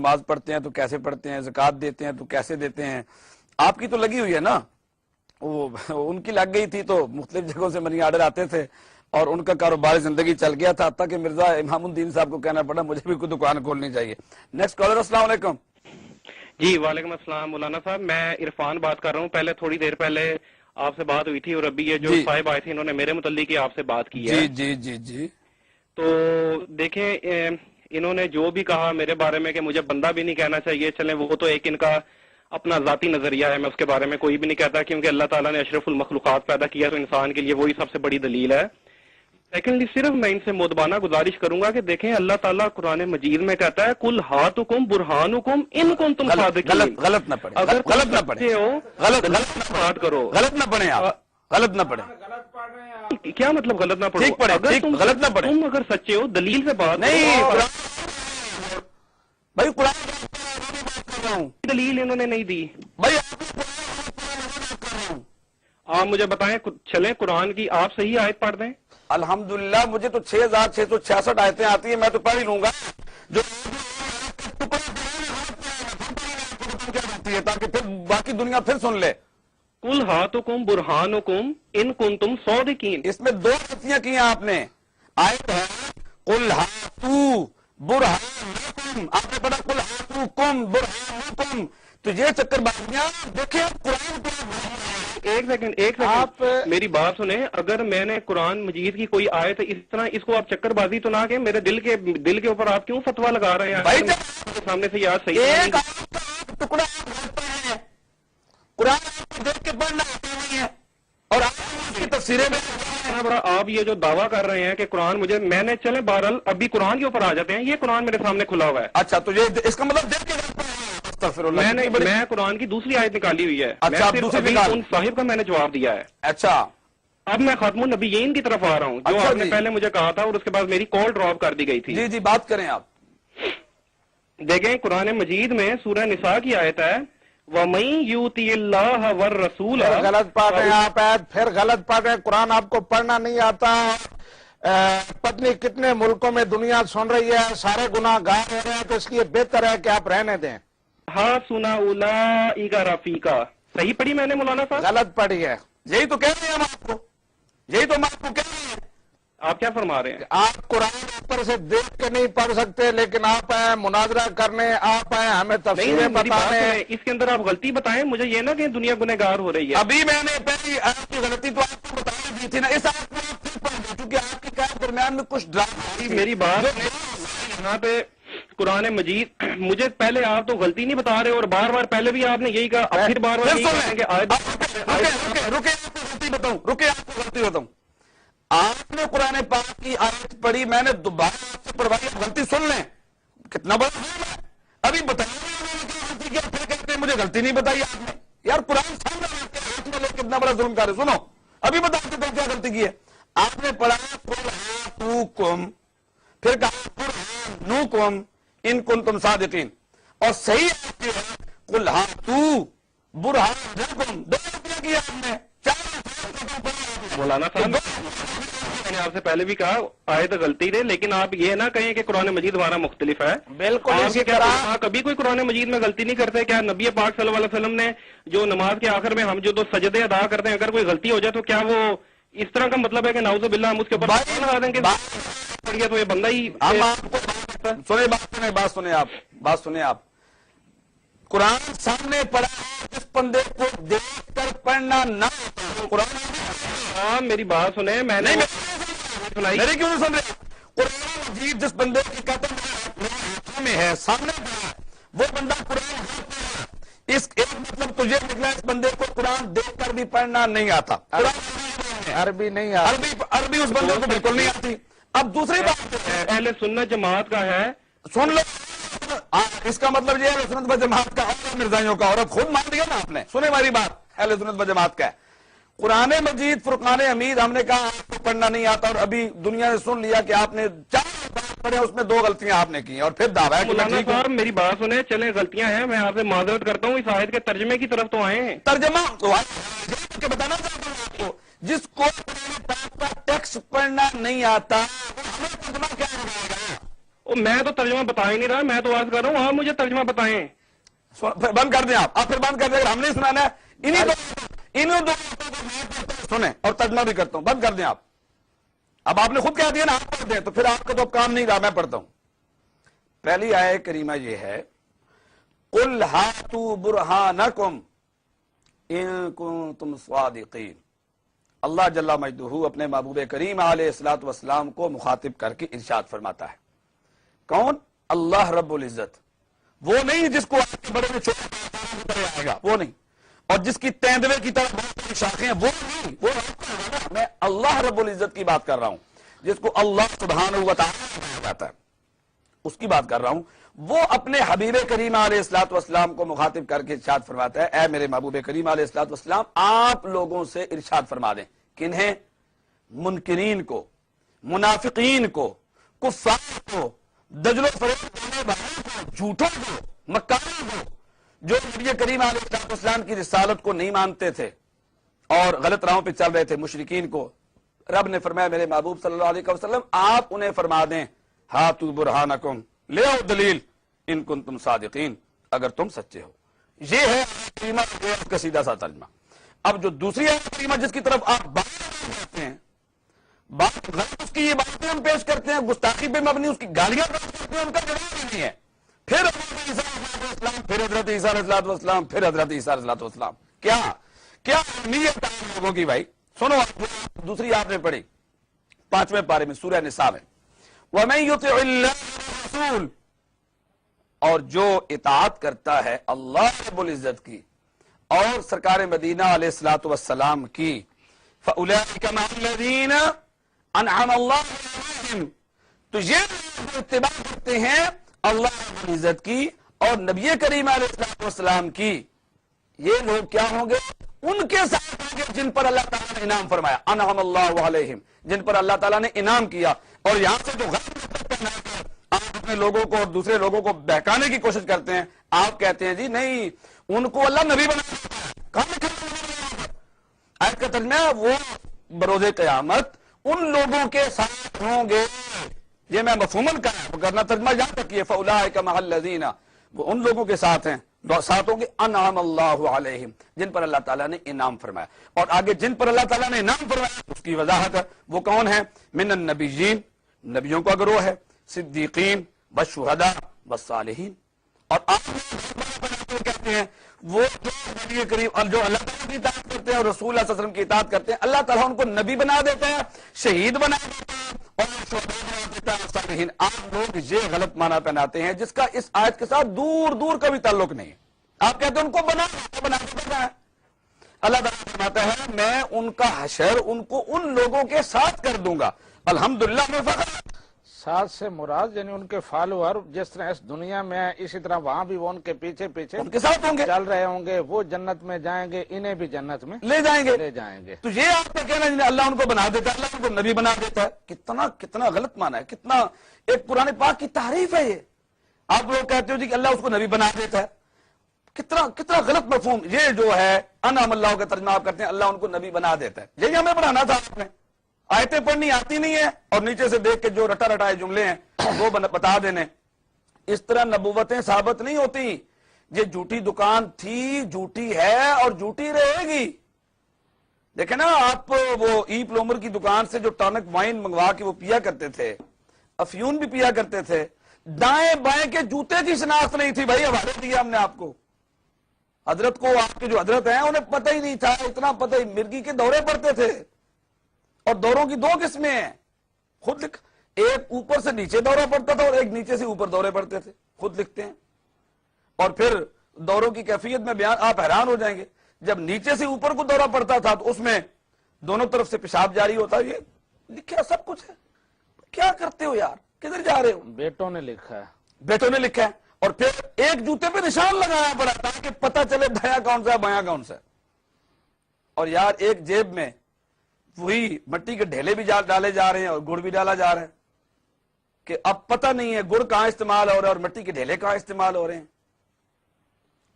نماز پڑھتے ہیں تو کیسے پڑھتے ہیں، زکوٰۃ دیتے ہیں تو کیسے دیتے ہیں. آپ کی تو لگی ہوئی ہے نا، وہ ان کی لگ گئی تھی تو مختلف جگہوں سے منی آرڈر آتے تھے اور ان کا کاروبار زندگی چل گیا تھا، حتیٰ کہ مرزا امام الدین صاحب کو کہنا پڑا مجھے بھی کوئی دکان کھولنی چاہیے. Next caller. السلام علیکم. جی وعلیکم السلام مولانا صاحب، میں عرفان بات کر رہا ہوں. پہلے تھوڑی دیر پہلے آپ سے بات ہوئی تھی اور ابھی یہ جو صاحب آئے تھے انہوں نے میرے متعلق ہی آپ سے بات کی ہے. جی جی جی جی. تو دیکھیں انہوں نے جو بھی کہا میرے بارے میں کہ مجھے بندہ بھی نہیں کہنا چاہیے، چلیں وہ تو ایک ان کا اپنا ذاتی نظریہ ہے، میں اس کے بارے میں کوئی بھی نہیں کہتا، کیونکہ اللہ تعالیٰ نے اشرف المخلوقات پیدا کیا تو انسان کے لیے وہی سب سے بڑی دلیل ہے. سیکنڈلی صرف میں ان سے مدبانہ گزارش کروں گا کہ دیکھیں اللہ تعالیٰ قرآن مجید میں کہتا ہے کل ہاتکم برہانکم ان کنتم صادقین. غلط نہ پڑھیں، اگر غلط نہ پڑھیں، غلط بات کرو، غلط نہ پڑھیں، آپ غلط نہ پڑھیں. کیا مطلب غلط نہ پڑھو؟ ٹھیک پڑھیں، ٹھیک، غلط نہ پڑھیں. تم اگر سچے ہو دلیل سے بات نہیں کرو. بھائی قرآن بات کر رہا ہوں، دلیل انہوں نے نہیں دی. بھائی آپ مجھے بتائیں، چلیں قرآن کی آپ صحیح آیت پڑھ دیں. الحمدللہ مجھے تو 6666 آیتیں آتی ہیں، میں تو پڑھ ہی لوں گا جو تاکہ پھر باقی دنیا پھر سن لے. کل ہاتکم برہانکم ان کنتم صادقین. اس میں دو غلطیاں کی ہیں آپ نے. آیت ہے قل ہاتو برہانکم، آپ نے پڑھا قل ہاتوکم برہانکم، تو یہ چکر بازیاں دیکھیں قرآن کو. ایک سیکنڈ آپ میری بات سنیں. اگر میں نے قرآن مجید کی کوئی آیت اس طرح، اس کو آپ چکر بازی تو نہ کہ میرے دل کے اوپر آپ کیوں فتوا لگا رہے ہیں؟ سامنے سے یاد صحیح ایک ٹکڑا قرآن دیکھ کے پڑھنا نہیں ہے اور آپ کی تفسیریں میں آپ یہ جو دعویٰ کر رہے ہیں کہ قرآن مجھے، میں نے چلے بہرحال ابھی قرآن کے اوپر آ جاتے ہیں. یہ قرآن میرے سامنے کھلا ہوا ہے. اچھا تو یہ اس کا مطلب دیکھ کے میں قرآن کی دوسری آیت نکالی ہوئی ہے. اچھا ان صاحب کا میں نے جواب دیا ہے. اچھا اب میں خاتم النبیین کی طرف آ رہا ہوں جو آپ نے پہلے مجھے کہا تھا اور اس کے بعد میری کال ڈراپ کر دی گئی تھی. جی جی بات کریں آپ. دیکھیں قرآن مجید میں سورہ نساء کی آیت ہے وَمَن يُؤْتِ اللَّهَ وَالرَّسُولَ. غلط پڑھ رہے ہیں آپ، پھر غلط پڑھ رہے ہیں. قرآن آپ کو پڑھنا نہیں آتا. پتنی کتنے ملکوں میں دنیا سن رہی ہے، سارے گناہ گار ہو رہے ہیں، تو اس لیے بہتر ہے کہ آپ رہنے دیں. ہاں سنا اولئک رفیقا. صحیح پڑھی میں نے مولانا صاحب؟ غلط پڑھی ہے. یہی تو کہہ رہے ہیں ہم آپ کو، یہی تو ہم آپ کو کہہ رہے ہیں. آپ کیا فرما رہے ہیں؟ آپ قرآن اوپر سے دیکھ کے نہیں پڑھ سکتے، لیکن آپ ہیں مناظرہ کرنے، آپ ہیں ہمیں تفسیریں بتانے. اس کے اندر آپ غلطی بتائیں مجھے، یہ نہ کہ دنیا گنہگار ہو رہی ہے. ابھی میں نے پہلی آپ کی غلطی تو آپ کو بتا دی تھی نا، اس آپ کو آپ پھر پڑھ دیں کیونکہ آپ کی کار درمیان میں کچھ ڈرامہ. میری بات یہاں پہ قرآن مجید، مجھے پہلے آپ تو غلطی نہیں بتا رہے اور بار بار پہلے بھی آپ نے یہی کہا، اب پھر بار بار رکے آپ کو غلطی بتاؤں. آپ نے قرآن پاک کی آیت پڑھی، میں نے دوبارہ آپ سے پڑھوائی، غلطی سن لیں. کتنا بڑا ہے ابھی بتائیے پھر کہتے ہیں مجھے غلطی نہیں بتائی آپ نے. یار قرآن سامنے ہاتھ میں لے کتنا بڑا ظلم کر رہے. سنو ابھی بتاتے تھے کیا غلطی کی ہے. آپ نے پڑھا قل ہاتوکم، پھر کہا برہانکم ان کنتم صادقین، اور صحیح آتی ہے قل ہاتو برہانکم. دو غلطیاں کی آپ نے. مولانا صاحب میں نے آپ سے پہلے بھی کہا آیت غلطی دے، لیکن آپ یہ نہ کہیں کہ قرآن مجید ہمارا مختلف ہے. بالکل اسی طرح کبھی کوئی قرآن مجید میں غلطی نہیں کرتے. کیا نبی پاک صلی اللہ علیہ وسلم نے جو نماز کے آخر میں ہم جو دو سجدے ادا کرتے ہیں، اگر کوئی غلطی ہو جائے تو کیا وہ اس طرح کا مطلب ہے کہ نعوذ باللہ ہم اس کے اوپر لگا دیں گے تو یہ بندہ ہی. بات سنیں آپ. قرآن سامنے پڑھا جس بندے کو دیکھ کر پڑھنا نہ قرآن. ہاں میری بات سنیں، میں نے میری کیوں نہیں سن رہے؟ قرآن مجید جس بندے کی قدم میں ہے سامنے پڑھا وہ بندہ قرآن. اس ایک مطلب تجھے نکلا اس بندے کو قرآن دیکھ کر بھی پڑھنا نہیں آتا. عربی نہیں آتی، عربی اس بندے کو بالکل نہیں آتی. اب دوسری بات اہل سنت جماعت کا ہے، سن لو. اس کا مطلب یہ ہے سنت و جماعت کا اور مرزائیوں کا، اور اب خود مان دیا نا آپ نے. سنے ہماری بات، اہل سنت و جماعت کا ہے. قرآن مجید فرقان حمید ہم نے کہا آپ کو پڑھنا نہیں آتا، اور ابھی دنیا نے سن لیا کہ آپ نے 4 بات پڑھے، اس میں 2 غلطیاں آپ نے کی اور پھر دعویٰ ہے کہ میں ٹھیک ہوں. میری بات سنیں، چلیں غلطیاں ہیں، میں آپ سے معذرت کرتا ہوں. اس آیت کے ترجمے کی طرف تو آئے ہیں. ترجمہ بتانا چاہتا ہوں آپ کو، جس کو قرآن پاک کا ٹیکسٹ پڑھنا نہیں آتا ہمیں ترجمہ کیا ہوگا؟ میں تو ترجمہ بتا ہی نہیں رہا, میں تو عرض کر رہا ہوں آپ مجھے ترجمہ بتائیں. بند کر دیں آپ پھر بند کر دیں. اگر ہم نہیں سنانا ہے انہیں دو سنیں اور ترجمہ بھی کرتا ہوں. بند کر دیں آپ. اب آپ نے خود کہہ دیا نا آپ پڑھ دیں, تو پھر آپ کا تو کام نہیں رہا, میں پڑھتا ہوں. پہلی آیت کریمہ یہ ہے قُلْ هَاتُوا بُرْهَانَكُمْ إِن كُنتُمْ صَادِقِينَ. اللہ جل مجدہ اپنے محبوب کریم علیہ الصلوۃ والسلام کو مخاطب کر کے ارشاد فرماتا ہے. کون؟ اللہ رب العزت. وہ نہیں جس کو آپ کے بڑے میں چھوٹے آئے گا, وہ نہیں. اور جس کی تیندوے کی طرح بہت ساری شاخیں ہیں, وہ نہیں. وہ میں اللہ رب العزت کی بات کر رہا ہوں, جس کو اللہ سبحانہ و تعالی کہا جاتا ہے, اس کی بات کر رہا ہوں. وہ اپنے حبیب کریم علیہ الصلوۃ والسلام کو مخاطب کر کے ارشاد فرماتا ہے, اے میرے محبوب کریم علیہ الصلوۃ والسلام, آپ لوگوں سے ارشاد فرما دیں. کنہیں؟ منکرین کو, منافقین کو, کفار کو, دجل و فریب کرنے والوں کو, جھوٹوں کو, مکاروں کو, جو نبی کریم علیہ الصلوۃ والسلام کی رسالت کو نہیں مانتے تھے اور غلط راہوں پہ چل رہے تھے, مشرکین کو. رب نے فرمایا میرے محبوب صلی اللہ علیہ وسلم آپ انہیں فرما دیں ہاتوا برہانکم, لے آؤ دلیل, ان کنتم صادقین, اگر تم سچے ہو. یہ ہے کریمہ کا سیدھا سا ترجمہ. اب جو دوسری آیت کریمہ جس کی طرف آپ بات کرتے ہیں, بات غلط اس کی یہ باتیں ہم پیش کرتے ہیں, گستاخی پہ مبنی اس کی گالیاں پیش کرتے ہیں, ان کا جواب ہی نہیں ہے. پھر حضرت عیسیٰ علیہ السلام, پھر حضرت عیسیٰ علیہ السلام, پھر حضرت عیسیٰ علیہ السلام. کیا اہمیت ہے لوگوں کی بھائی؟ سنو آپ, دوسری آپ نے پڑھی 5ویں پارے میں سورہ نساء میں, وَمَن يُطِعِ اللَّهَ وَالرَّسُولَ, اور جو اطاعت کرتا ہے اللہ رب العزت کی اور سرکار مدینہ علیہ الصلوۃ والسلام کی, فَأُولَٰئِكَ مَعَ الَّذِينَ أَنْعَمَ اللَّهُ عَلَيْهِمْ, تو یہ اتباع کرتے ہیں اللہ رب العزت کی اور نبی کریم علیہ الصلوۃ والسلام کی, یہ لوگ کیا ہوں گے؟ ان کے ساتھ ہوں گے جن پر اللہ تعالیٰ نے انعام فرمایا, انعم اللہ علیہم, جن پر اللہ تعالیٰ نے انعام کیا. اور یہاں سے جو غلط مطلب پہنا کر آپ اپنے لوگوں کو اور دوسرے لوگوں کو بہکانے کی کوشش کرتے ہیں, آپ کہتے ہیں جی نہیں ان کو اللہ نبی بنا دیتا ہے. کہاں لکھا ہے؟ آیت کا ترجمہ وہ بروز قیامت ان لوگوں کے ساتھ ہوں گے. یہ میں مفہوماً کرنا ترجمہ یہاں تک, یہ فَأُولَٰئِكَ مَعَ الَّذِينَ, وہ ان لوگوں کے ساتھ ہیں, ساتھ ہوں گے انعم اللہ علیہم, جن پر اللہ تعالیٰ نے انعام فرمایا. اور آگے جن پر اللہ تعالیٰ نے انعام فرمایا اس کی وضاحت ہے, وہ کون ہے؟ من النبیین, نبیوں کو اگر وہ ہے, صدیقین والشہداء والصالحین. اور آپ کہتے ہیں وہ جو نبی کریم اور جو اللہ تعالیٰ کی اطاعت کرتے ہیں اور رسول اللہ صلی اللہ علیہ وسلم کی اطاعت کرتے ہیں, اللہ تعالیٰ ان کو نبی بنا دیتا ہے, شہید بنا دیتا ہے اور شہداء بنا دیتا ہے, صالحین. آپ لوگ یہ غلط معنی پہناتے ہیں جس کا اس آیت کے ساتھ دور دور کا بھی تعلق نہیں ہے. آپ کہتے ہیں ان کو بنا دیتا ہے. اللہ تعالیٰ فرماتا ہے میں ان کا حشر ان کو ان لوگوں کے ساتھ کر دوں گا. الحمدللہ میں فخر. ساتھ سے مراد یعنی ان کے فالوور جس طرح اس دنیا میں ہیں اسی طرح وہاں بھی وہ ان کے پیچھے پیچھے ان کے ساتھ ہوں گے, چل رہے ہوں گے. وہ جنت میں جائیں گے, انہیں بھی جنت میں لے جائیں گے. تو یہ آپ کا کہنا ہے اللہ ان کو بنا دیتا ہے, اللہ ان کو نبی بنا دیتا ہے, کتنا غلط معنی ہے, کتنا ایک قرآن پاک کی تعریف ہے یہ. آپ لوگ کہتے ہو جی کہ اللہ اس کو نبی بنا دیتا ہے, کتنا غلط مفہوم. یہ جو ہے انعم اللہ کا ترجمہ آپ کرتے ہیں اللہ ان کو نبی بنا دیتا ہے, یہی ہمیں پڑھانا تھا آپ نے. آیتیں پڑھنی آتی نہیں ہے اور نیچے سے دیکھ کے جو رٹا رٹائے جملے ہیں وہ بتا دینے. اس طرح نبوتیں ثابت نہیں ہوتی. یہ جھوٹی دکان تھی, جھوٹی ہے اور جھوٹی رہے گی. دیکھیں نا آپ, وہ ای پلومر کی دکان سے جو ٹانک وائن منگوا کے وہ پیا کرتے تھے, افیون بھی پیا کرتے تھے, دائیں بائیں کے جوتے کی شناخت نہیں تھی بھائی. حوالے دیا ہم نے آپ کو. حضرت کو, آپ کے جو حضرت ہیں انہیں پتہ ہی نہیں تھا, اتنا پتہ ہی, مرغی کے دورے پڑتے تھے. اور دوروں کی 2 قسمیں ہیں, خود لکھ, ایک اوپر سے نیچے دورہ پڑتا تھا اور ایک نیچے سے اوپر دورے پڑتے تھے, خود لکھتے ہیں. اور پھر دوروں کی کیفیت میں بیان, آپ حیران ہو جائیں گے. جب نیچے سے اوپر کو دورہ پڑتا تھا تو اس میں دونوں طرف سے پیشاب جاری ہوتا. یہ لکھا سب کچھ ہے. کیا کرتے ہو یار, کدھر جا رہے ہو؟ بیٹوں نے لکھا ہے, بیٹوں نے لکھا ہے. اور پھر ایک جوتے پہ نشان لگایا پڑا تاکہ پتہ چلے دایا کون سا ہے بایاں کون سا ہے. اور یار ایک جیب میں وہی مٹی کے ڈھیلے بھی ڈالے جا رہے ہیں اور گڑ بھی ڈالا جا رہا ہے کہ اب پتہ نہیں ہے گڑ کہاں استعمال ہو رہا ہے اور مٹی کے ڈھیلے کہاں استعمال ہو رہے ہیں.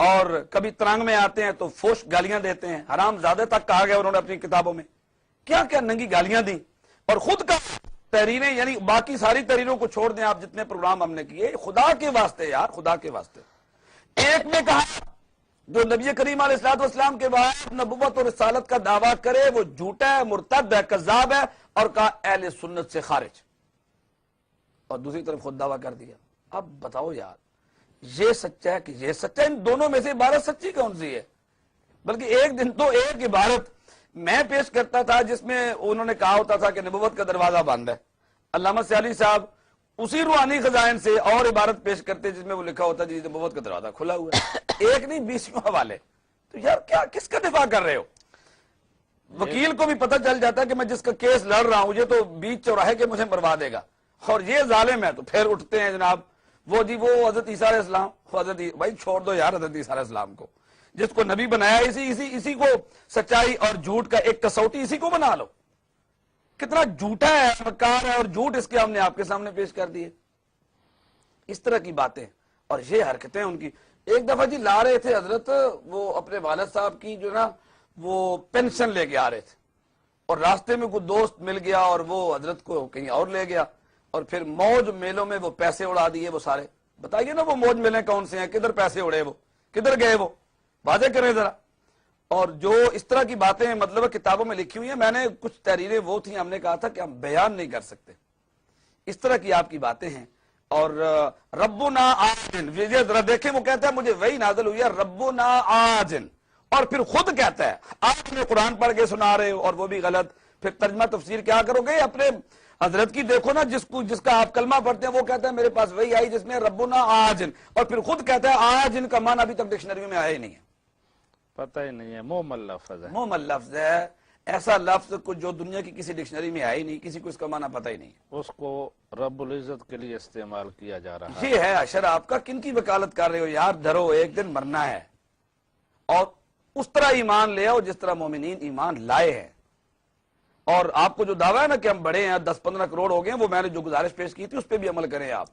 اور کبھی ترنگ میں آتے ہیں تو فوش گالیاں دیتے ہیں, حرام زادے تک کہا گیا انہوں نے اپنی کتابوں میں. کیا کیا ننگی گالیاں دی اور خود کا تحریریں یعنی باقی ساری تحریروں کو چھوڑ دیں آپ، جتنے پروگرام ہم نے کیے، خدا کے واسطے یار، خدا کے واسطے ایک نے کہا جو نبی کریم علیہ الصلوۃ والسلام کے بعد نبوت اور رسالت کا دعویٰ کرے وہ جھوٹا ہے، مرتد ہے، کذاب ہے، اور کہا اہل سنت سے خارج، اور دوسری طرف خود دعویٰ کر دیا۔ اب بتاؤ یار، یہ سچا ہے کہ یہ سچا ہے؟ ان دونوں میں سے عبارت سچی کون سی ہے؟ بلکہ ایک دن تو ایک عبارت میں پیش کرتا تھا جس میں انہوں نے کہا ہوتا تھا کہ نبوت کا دروازہ بند ہے، علامہ سیالی صاحب اسی روحانی خزائن سے اور عبارت پیش کرتے جس میں وہ لکھا ہوتا جی نبوت کا دروازہ کھلا ہوا ہے، ایک نہیں 20 حوالے۔ تو یار کیا کس کا دفاع کر رہے ہو؟ وکیل کو بھی پتہ چل جاتا ہے کہ میں جس کا کیس لڑ رہا ہوں یہ تو بیچ چوراہے کے مجھے مروا دے گا، اور یہ ظالم ہے، تو پھر اٹھتے ہیں جناب وہ جی وہ حضرت عیسیٰ علیہ السلام، بھائی چھوڑ دو یار حضرت عیسیٰ علیہ السلام کو، جس کو نبی بنایا اسی کو سچائی اور جھوٹ کا ایک کسوٹی اسی کو بنا لو۔ کتنا جھوٹا ہے، مکار ہے، اور جھوٹ اس کے ہم نے آپ کے سامنے پیش کر دیے۔ اس طرح کی باتیں اور یہ حرکتیں ان کی۔ ایک دفعہ جی لا رہے تھے حضرت وہ اپنے والد صاحب کی جو نا وہ پینشن لے کے آ رہے تھے، اور راستے میں کوئی دوست مل گیا اور وہ حضرت کو کہیں اور لے گیا، اور پھر موج میلوں میں وہ پیسے اڑا دیے وہ سارے۔ بتائیے نا وہ موج میلے کون سے ہیں، کدھر پیسے اڑے، وہ کدھر گئے، وہ واضح کریں ذرا۔ اور جو اس طرح کی باتیں مطلب کتابوں میں لکھی ہوئی ہیں، میں نے کچھ تحریریں وہ تھیں ہم نے کہا تھا کہ ہم بیان نہیں کر سکتے، اس طرح کی آپ کی باتیں ہیں۔ اور ربنا آجن، یہ ذرا دیکھیں، وہ کہتا ہے مجھے وہی نازل ہوئی ہے ربنا آجن، اور پھر خود کہتا ہے آپ نے قرآن پڑھ کے سنا رہے ہو اور وہ بھی غلط، پھر ترجمہ تفسیر کیا کرو گے؟ اپنے حضرت کی دیکھو نا، جس کا آپ کلمہ پڑھتے ہیں وہ کہتا ہے میرے پاس وہی آئی جس میں ربنا آجن، اور پھر خود کہتا ہے آجن کا معنی ابھی تک ڈکشنری میں آیا ہی نہیں ہے، پتہ ہی نہیں ہے، مومل لفظ ہے، مومل لفظ ہے، ایسا لفظ کو جو دنیا کی کسی ڈکشنری میں آیا ہی نہیں، کسی کو اس کا معنی پتہ ہی نہیں ہے، اس کو رب العزت کے لیے استعمال کیا جا رہا ہے۔ یہ ہے اشر آپ کا، کن کی وکالت کر رہے ہو یار؟ ڈرو، ایک دن مرنا ہے، اور اس طرح ایمان لے آؤ جس طرح مومنین ایمان لائے ہیں۔ اور آپ کو جو دعویٰ ہے نا کہ ہم بڑے ہیں 10-15 کروڑ ہو گئے ہیں، وہ میں نے جو گزارش پیش کی تھی اس پہ بھی عمل کریں آپ۔